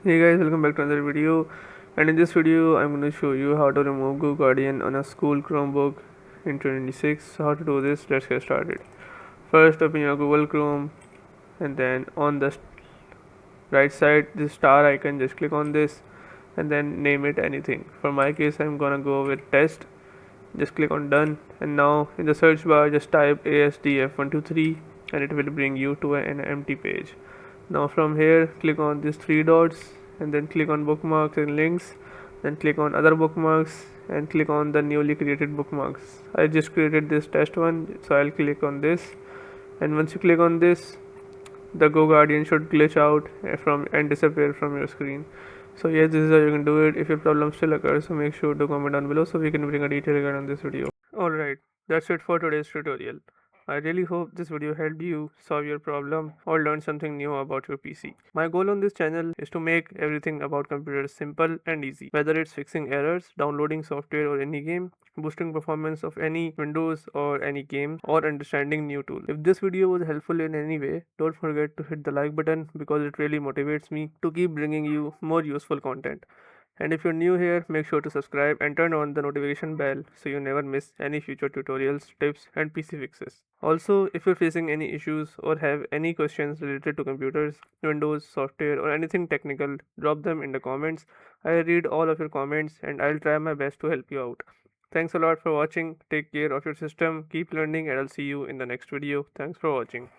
Hey guys, welcome back to another video. And in this video, I'm going to show you how to remove GoGuardian on a school Chromebook in 2026. So how to do this? Let's get started. First, open your Google Chrome, and then on the right side, this star icon, just click on this, and then name it anything. For my case, I'm gonna go with test. Just click on done, and now in the search bar, just type ASDF123, and it will bring you to an empty page. Now from here, click on these three dots and then click on bookmarks and links, then click on other bookmarks and click on the newly created bookmarks. I just created this test one, so I'll click on this, and once you click on this, the GoGuardian should glitch out from and disappear from your screen. So yes, this is how you can do it. If your problem still occurs, so make sure to comment down below so we can bring a detailed guide on this video. Alright, that's it for today's tutorial. I really hope this video helped you solve your problem or learn something new about your PC. My goal on this channel is to make everything about computers simple and easy, whether it's fixing errors, downloading software or any game, boosting performance of any Windows or any game, or understanding new tools. If this video was helpful in any way, don't forget to hit the like button because it really motivates me to keep bringing you more useful content. And if you're new here, make sure to subscribe and turn on the notification bell so you never miss any future tutorials, tips, and PC fixes. Also, if you're facing any issues or have any questions related to computers, Windows, software, or anything technical, drop them in the comments. I read all of your comments and I'll try my best to help you out. Thanks a lot for watching. Take care of your system, keep learning, and I'll see you in the next video. Thanks for watching.